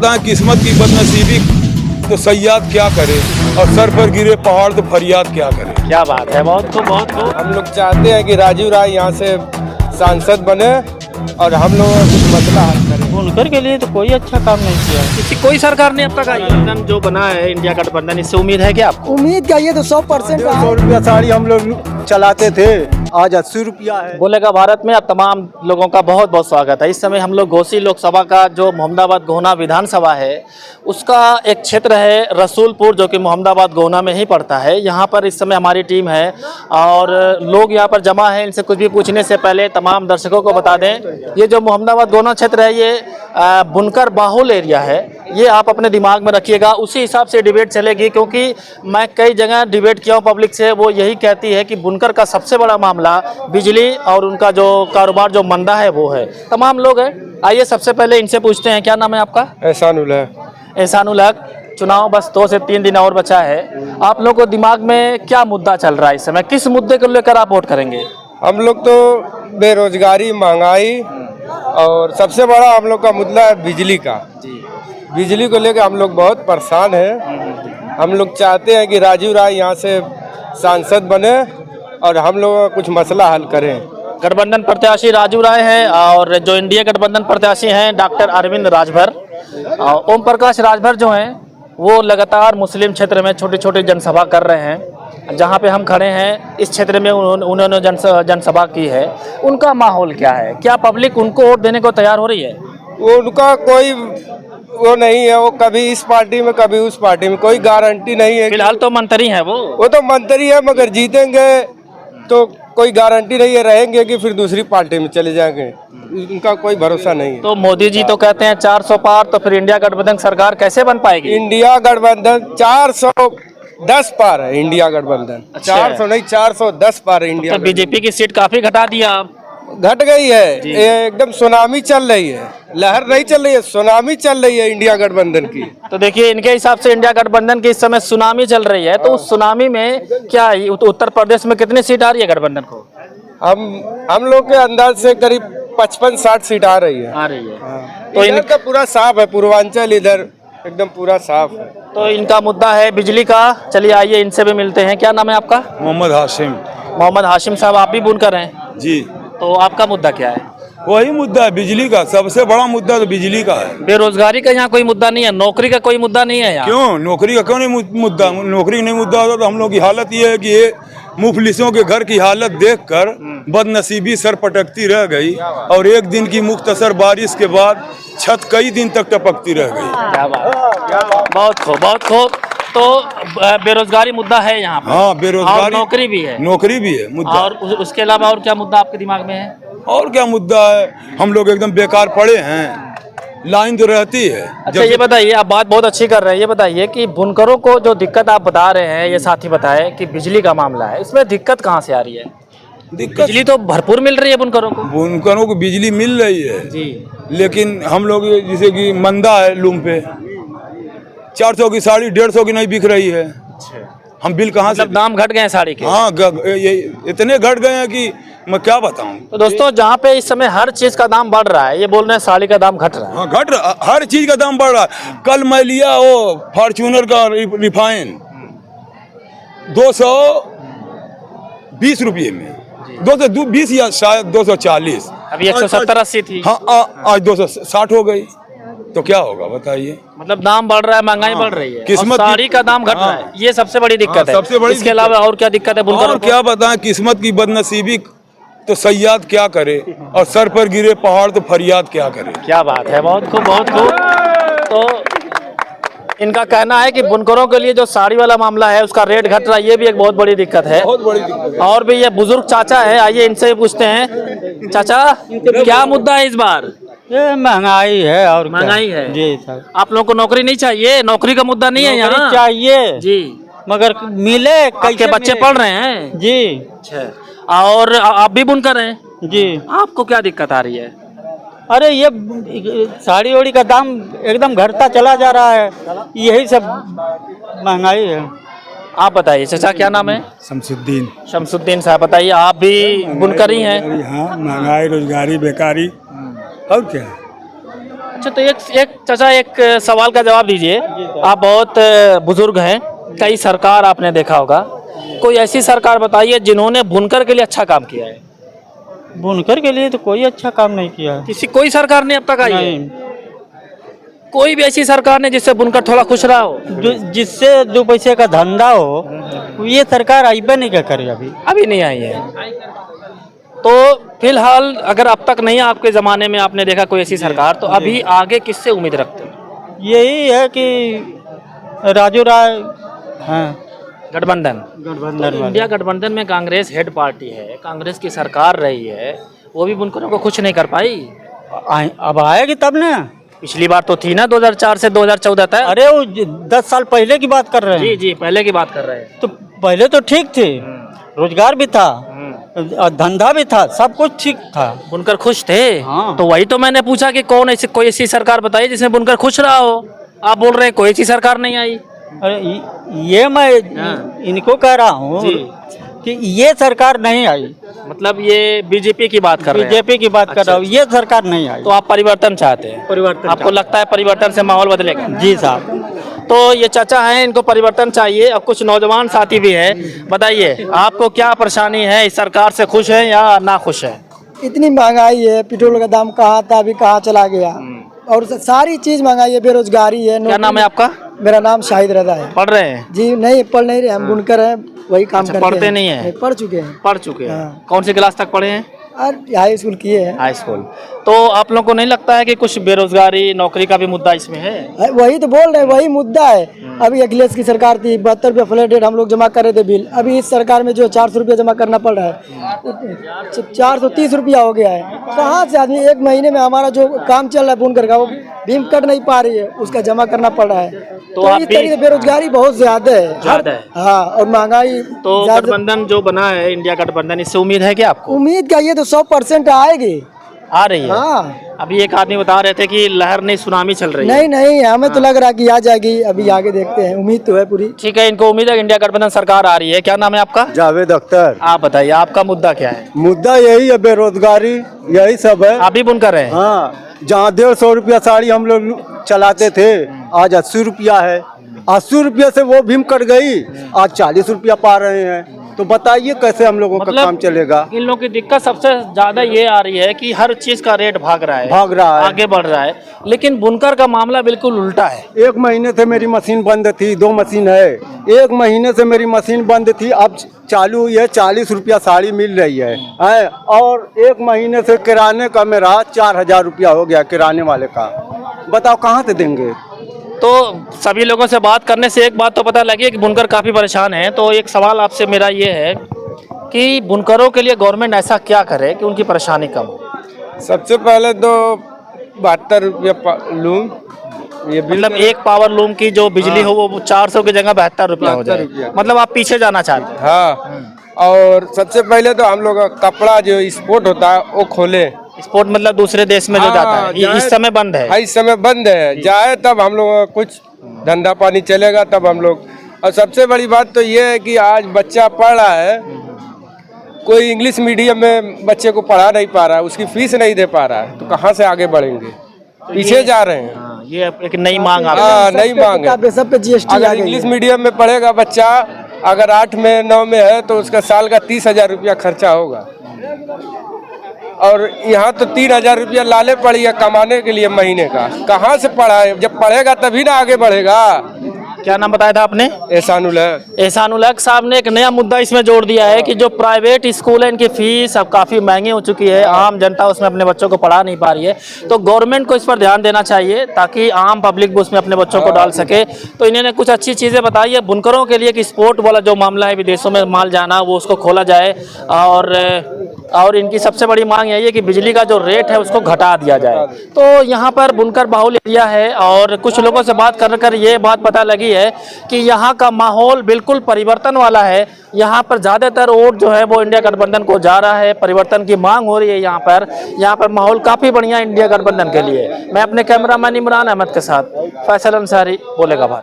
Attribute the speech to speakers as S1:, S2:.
S1: बताएं किस्मत की बदनसीबी तो सयाद क्या करे, और सर पर गिरे पहाड़ तो फरियाद क्या करे।
S2: क्या बात है, बहुत खूब बहुत खूब।
S3: हम लोग चाहते हैं कि राजीव राय यहाँ से सांसद बने और हम लोगों का कुछ मसला हल करें।
S4: बुनकर के लिए तो कोई अच्छा काम नहीं किया।
S2: किसी कोई सरकार ने अब तक गठबंधन जो बना है इंडिया गठबंधन, इससे उम्मीद है क्या आपको?
S5: उम्मीद का ये तो 100%
S3: 100 रुपया साड़ी हम लोग चलाते थे, आज 80 रुपया है।
S2: बोलेगा भारत में। अब तमाम लोगों का बहुत बहुत स्वागत है। इस समय हम लोग घोसी लोकसभा का जो मोहम्मदाबाद गोहना विधानसभा है उसका एक क्षेत्र है रसूलपुर, जो कि मोहम्मदाबाद गोहना में ही पड़ता है। यहाँ पर इस समय हमारी टीम है और लोग यहाँ पर जमा है। इनसे कुछ भी पूछने से पहले तमाम दर्शकों को बता दें, ये जो मोहम्मदाबाद गोहना क्षेत्र है ये बुनकर बाहुल एरिया है। ये आप अपने दिमाग में रखिएगा, उसी हिसाब से डिबेट चलेगी। क्योंकि मैं कई जगह डिबेट किया हूँ पब्लिक से, वो यही कहती है कि बुनकर का सबसे बड़ा मामला बिजली और उनका जो कारोबार जो मंदा है वो है। तमाम लोग हैं, आइए सबसे पहले इनसे पूछते हैं, क्या नाम है आपका?
S3: एहसानुल है।
S2: एहसानुल हक। चुनाव बस 2 से 3 दिन और बचा है। आप लोग को दिमाग में क्या मुद्दा चल रहा है इस समय? किस मुद्दे को लेकर आप वोट करेंगे?
S3: हम लोग तो बेरोजगारी, महंगाई और सबसे बड़ा हम लोग का मुद्दा है बिजली का। बिजली को लेकर हम लोग बहुत परेशान हैं। हम लोग चाहते हैं कि राजीव राय यहाँ से सांसद बने और हम लोग का कुछ मसला हल करें।
S2: गठबंधन प्रत्याशी राजू राय हैं और जो इंडिया गठबंधन प्रत्याशी हैं डॉक्टर अरविंद राजभर। ओम प्रकाश राजभर जो हैं वो लगातार मुस्लिम क्षेत्र में छोटी छोटी जनसभा कर रहे हैं। जहां पे हम खड़े हैं इस क्षेत्र में उन्होंने जनसभा की है। उनका माहौल क्या है? क्या पब्लिक उनको वोट देने को तैयार हो रही है?
S3: उनका कोई वो नहीं है, वो कभी इस पार्टी में कभी उस पार्टी में, कोई गारंटी नहीं है।
S2: फिलहाल तो मंत्री हैं वो
S3: तो मंत्री है, मगर जीतेंगे तो कोई गारंटी नहीं है, रहेंगे कि फिर दूसरी पार्टी में चले जाएंगे, उनका कोई भरोसा नहीं है।
S2: तो मोदी जी तो कहते हैं 400 पार, तो फिर इंडिया गठबंधन सरकार कैसे बन पाएगी?
S3: इंडिया गठबंधन 410 पार है। इंडिया गठबंधन 400 नहीं 410 पार है इंडिया।
S2: तो बीजेपी की सीट काफी घटा दिया आप।
S3: घट गई है, ये एकदम सुनामी चल रही है, लहर नहीं चल रही है, सुनामी चल रही है इंडिया गठबंधन की।
S2: तो देखिए इनके हिसाब से इंडिया गठबंधन की इस समय सुनामी चल रही है। तो उस सुनामी में क्या उत्तर प्रदेश में कितनी सीट आ रही है गठबंधन को?
S3: हम लोग के अंदाज से करीब 55-60 सीट आ रही है। तो इनका पूरा साफ है, पूर्वांचल इधर एकदम पूरा साफ है।
S2: तो इनका मुद्दा है बिजली का। चलिए आइए इनसे भी मिलते हैं। क्या नाम है आपका?
S1: मोहम्मद हाशिम।
S2: मोहम्मद हाशिम साहब, आप भी बुनकर हैं
S1: जी।
S2: तो आपका मुद्दा क्या है?
S1: वही मुद्दा है बिजली का, सबसे बड़ा मुद्दा तो बिजली का है।
S2: बेरोजगारी का यहाँ कोई मुद्दा नहीं है, नौकरी का कोई मुद्दा नहीं है यहाँ?
S1: क्यों नौकरी का क्यों नहीं मुद्दा? नौकरी का नहीं मुद्दा होता तो हम लोग की हालत ये है कि ये मुफलिसों के घर की हालत देखकर बदनसीबी सर पटकती रह गई, और एक दिन की मुख्तसर बारिश के बाद छत कई दिन तक टपकती रह गई।
S2: क्या बात, बहुत खूब बहुत खूब। तो बेरोजगारी मुद्दा है यहाँ पर?
S1: हाँ, बेरोजगारी,
S2: और नौकरी भी है।
S1: नौकरी भी है मुद्दा।
S2: और उसके अलावा और क्या मुद्दा आपके दिमाग में है?
S1: और क्या मुद्दा है? हम लोग एकदम बेकार पड़े हैं, लाइन तो रहती है।
S2: अच्छा ये बताइए, आप बात बहुत अच्छी कर रहे हैं, ये बताइए कि बुनकरों को जो दिक्कत आप बता रहे हैं, ये साथी बताए कि बिजली का मामला है, इसमें दिक्कत कहाँ से आ रही है? बिजली तो भरपूर मिल रही है बुनकरों को।
S1: बुनकरों को बिजली मिल रही है
S2: जी,
S1: लेकिन हम लोग जैसे कि मंदा है, लूम पे 400 की साड़ी 150 की नहीं बिक रही है। हम बिल कहाँ से?
S2: दाम घट गए हैं साड़ी के।
S1: हाँ, ये इतने घट गए हैं कि मैं क्या बताऊं।
S2: तो दोस्तों जहाँ पे इस समय हर चीज का दाम बढ़ रहा है, ये बोल रहे हैं साड़ी का दाम घट रहा है।
S1: हाँ, घट रहा, हर चीज का दाम बढ़ रहा है। कल मैं लिया वो फॉर्च्यूनर का रिफाइन 220 रुपये में, 220 या शायद 240।
S2: अभी 170-80 थी।
S1: हाँ, आज 260 हो गई। तो क्या होगा बताइए?
S2: मतलब दाम बढ़ रहा है, महंगाई बढ़ रही है,
S1: किस्मत
S2: और साड़ी का दाम घट रहा है, ये सबसे बड़ी दिक्कत है।
S1: सबसे बड़ी
S2: इसके अलावा और क्या दिक्कत है बुनकरों
S1: और
S2: को?
S1: क्या बताएं, किस्मत की बदनसीबी तो सयाद क्या करे, और सर पर गिरे पहाड़ तो फरियाद क्या करे।
S2: क्या बात है, बहुत खूब बहुत खूब। तो इनका कहना है कि बुनकरों के लिए जो साड़ी वाला मामला है उसका रेट घट रहा है, ये भी एक बहुत बड़ी दिक्कत है।
S1: बहुत बड़ी दिक्कत है।
S2: और भी ये बुजुर्ग चाचा है, आइए इनसे भी पूछते हैं। चाचा क्या मुद्दा है इस बार?
S4: ये महंगाई है और क्या?
S2: महंगाई है
S4: जी सर।
S2: आप लोगों को नौकरी नहीं चाहिए? नौकरी का मुद्दा नहीं है यहाँ?
S4: चाहिए
S2: जी,
S4: मगर मिले
S2: आपके बच्चे पढ़ रहे हैं?
S4: जी।
S2: अच्छा, और आप भी बुनकर हैं
S4: जी।
S2: आपको क्या दिक्कत आ रही है?
S4: अरे ये साड़ी ओड़ी का दाम एकदम घटता चला जा रहा है, यही सब महंगाई है।
S2: आप बताइए चाचा, क्या नाम है?
S6: शमसुद्दीन।
S2: शमसुद्दीन साहब, बताइए आप भी बुनकर ही हैं?
S6: हाँ, महंगाई, रोजगारी, बेकारी और क्या।
S2: अच्छा, तो एक चाचा एक सवाल का जवाब दीजिए। आप बहुत बुजुर्ग हैं, कई सरकार आपने देखा होगा, कोई ऐसी सरकार बताइए जिन्होंने बुनकर के लिए अच्छा काम किया है।
S4: बुनकर के लिए तो कोई अच्छा काम नहीं किया है।
S2: कोई सरकार ने अब तक आई है?
S4: नहीं,
S2: कोई भी ऐसी सरकार ने जिससे बुनकर थोड़ा खुश रहा हो?
S4: जिससे 2 पैसे का धंधा हो, ये सरकार आई नहीं क्या करे
S2: अभी नहीं आई है। तो फिलहाल अगर अब तक नहीं, आपके ज़माने में आपने देखा कोई ऐसी सरकार, तो अभी आगे किससे उम्मीद रखते हो?
S4: यही है कि राजू राय, हाँ,
S2: गठबंधन।
S4: गठबंधन
S2: तो इंडिया गठबंधन में कांग्रेस हेड पार्टी है, कांग्रेस की सरकार रही है, वो भी बुनकरों को खुश नहीं कर पाई।
S4: अब आएगी तब ना।
S2: पिछली बार तो थी ना 2004 से 2014 तक।
S4: अरे वो 10 साल पहले की बात कर रहे हैं।
S2: जी जी, पहले की बात कर रहे हैं।
S4: तो पहले तो ठीक थे, रोजगार भी था और धंधा भी था, सब कुछ ठीक था।
S2: बुनकर खुश थे।
S4: हाँ।
S2: तो वही तो मैंने पूछा कि कौन ऐसी कोई ऐसी सरकार बताइए जिसमें बुनकर खुश रहा हो। आप बोल रहे हैं कोई ऐसी सरकार नहीं आई।
S4: अरे ये मैं इनको कह रहा हूँ
S2: जी।
S4: कि ये सरकार नहीं आई।
S2: मतलब ये बीजेपी की बात कर रहे हैं।
S4: बीजेपी की बात कर रहा हूँ, ये सरकार नहीं आई।
S2: तो आप परिवर्तन चाहते हैं?
S4: परिवर्तन
S2: आपको लगता है परिवर्तन से माहौल बदलेगा?
S4: जी साहब।
S2: तो ये चाचा हैं, इनको परिवर्तन चाहिए। अब कुछ नौजवान साथी भी हैं, बताइए आपको क्या परेशानी है? इस सरकार से खुश है या ना खुश है?
S5: इतनी महंगाई है, पेट्रोल का दाम कहाँ था अभी कहाँ चला गया, और सारी चीज महंगाई है, बेरोजगारी है।
S2: क्या नाम है आपका?
S5: मेरा नाम शाहिद रजा है।
S2: पढ़ रहे हैं?
S5: जी नहीं, पढ़ नहीं रहे, हम बुनकर हैं, वही काम करते
S2: पढ़ते
S5: हैं।
S2: नहीं है?
S5: पढ़ चुके हैं।
S2: पढ़ चुके हैं।
S5: हाँ।
S2: कौन सी क्लास तक पढ़े हैं?
S5: और हाई स्कूल किए हैं।
S2: High school. तो आप लोगों को नहीं लगता है कि कुछ बेरोजगारी, नौकरी का भी मुद्दा इसमें है?
S5: वही तो बोल रहे हैं, वही मुद्दा है। अभी अखिलेश की सरकार थी, 72 रुपये फ्लैट रेट हम लोग जमा कर रहे थे बिल। अभी इस सरकार में जो 400 रुपया जमा करना पड़ रहा है, 430 रुपया हो गया है। कहाँ से आदमी, एक महीने में हमारा जो काम चल रहा है बुनकर का, वो भीम कट नहीं पा रही है, उसका जमा करना पड़ रहा है। तो
S2: आप
S5: इस तरीके से बेरोजगारी बहुत ज्यादा है।
S2: ज्यादा है।
S5: हाँ, और महंगाई
S2: तो गठबंधन जो बना है, इंडिया गठबंधन, इससे उम्मीद है क्या आपको?
S5: उम्मीद का ये तो 100% आएगी।
S2: आ रही है?
S5: हाँ।
S2: अभी एक आदमी बता रहे थे कि लहर नहीं सुनामी चल रही है।
S5: नहीं नहीं, हमें तो लग रहा है कि आ जाएगी, अभी आगे देखते हैं, उम्मीद तो है पूरी।
S2: ठीक है, इनको उम्मीद है कि इंडिया गठबंधन सरकार आ रही है। क्या नाम है आपका?
S3: जावेद अख्तर।
S2: आप बताइए आपका मुद्दा क्या है?
S3: मुद्दा यही है, बेरोजगारी, यही सब है।
S2: आप भी बुनकर हैं?
S3: हाँ, जहाँ 150 रुपया साड़ी हम लोग चलाते थे, आज 80 रुपया है। 80 रुपया से वो भीम कट गई, आज 40 रुपया पा रहे हैं। तो बताइए कैसे हम लोगों का काम चलेगा?
S2: इन लोगों की दिक्कत सबसे ज्यादा ये आ रही है कि हर चीज का रेट भाग रहा है, आगे बढ़ रहा है। लेकिन बुनकर का मामला बिल्कुल उल्टा है।
S3: 1 महीने से मेरी मशीन बंद थी, 2 मशीन है। 1 महीने से मेरी मशीन बंद थी, अब चालू हुई है, 40 रुपया साड़ी मिल रही है। और 1 महीने से किराने का मेरा 4000 रुपया हो गया, किराने वाले का। बताओ कहाँ से देंगे?
S2: तो सभी लोगों से बात करने से एक बात तो पता लगी कि बुनकर काफ़ी परेशान हैं। तो एक सवाल आपसे मेरा ये है कि बुनकरों के लिए गवर्नमेंट ऐसा क्या करे कि उनकी परेशानी कम हो?
S3: सबसे पहले तो 72 रुपया लूम, ये
S2: मतलब एक पावर लूम की जो बिजली हो वो 400 की जगह 72 रुपया हो जाए। मतलब आप पीछे जाना चाहते हैं?
S3: हाँ, और सबसे पहले तो हम लोग का कपड़ा जो एक्सपोर्ट होता है वो खोले।
S2: एक्सपोर्ट मतलब दूसरे देश में जो जाता है, ये इस समय बंद है?
S3: इस समय बंद है, जाए तब हम लोग का कुछ धंधा पानी चलेगा, तब हम लोग। और सबसे बड़ी बात तो ये है कि आज बच्चा पढ़ रहा है, कोई इंग्लिश मीडियम में बच्चे को पढ़ा नहीं पा रहा है, उसकी फीस नहीं दे पा रहा है, तो कहाँ से आगे बढ़ेंगे? पीछे जा रहे हैं।
S2: हाँ, ये एक नई मांग आ
S3: हाँ, नई मांग है।
S5: सब पे GST
S3: अगर इंग्लिश मीडियम में पढ़ेगा बच्चा, अगर 8 में 9 में है, तो उसका साल का 30,000 रुपया खर्चा होगा। और यहाँ तो 3,000 रुपया लाले पड़ी है कमाने के लिए महीने का। कहाँ से पढ़ा है? जब पढ़ेगा तभी ना आगे बढ़ेगा।
S2: क्या नाम बताया था आपने?
S3: एहसानुल हक।
S2: एहसानुल हक साहब ने एक नया मुद्दा इसमें जोड़ दिया है कि जो प्राइवेट स्कूल है इनकी फीस अब काफ़ी महंगी हो चुकी है, आम जनता उसमें अपने बच्चों को पढ़ा नहीं पा रही है। तो गवर्नमेंट को इस पर ध्यान देना चाहिए ताकि आम पब्लिक भी उसमें अपने बच्चों को डाल सके। तो इन्होंने कुछ अच्छी चीज़ें बताई है बुनकरों के लिए कि स्पोर्ट वाला जो मामला है विदेशों में माल जाना, वो उसको खोला जाए। और इनकी सबसे बड़ी मांग यही है कि बिजली का जो रेट है उसको घटा दिया जाए। तो यहाँ पर बुनकर बाहुल एरिया है और कुछ लोगों से बात कर ये बात पता लगी है कि यहाँ का माहौल बिल्कुल परिवर्तन वाला है। यहाँ पर ज़्यादातर वोट जो है वो इंडिया गठबंधन को जा रहा है, परिवर्तन की मांग हो रही है। यहाँ पर माहौल काफ़ी बढ़िया इंडिया गठबंधन के लिए। मैं अपने कैमरामैन इमरान अहमद के साथ फैसल अंसारी, बोलेगा भारत।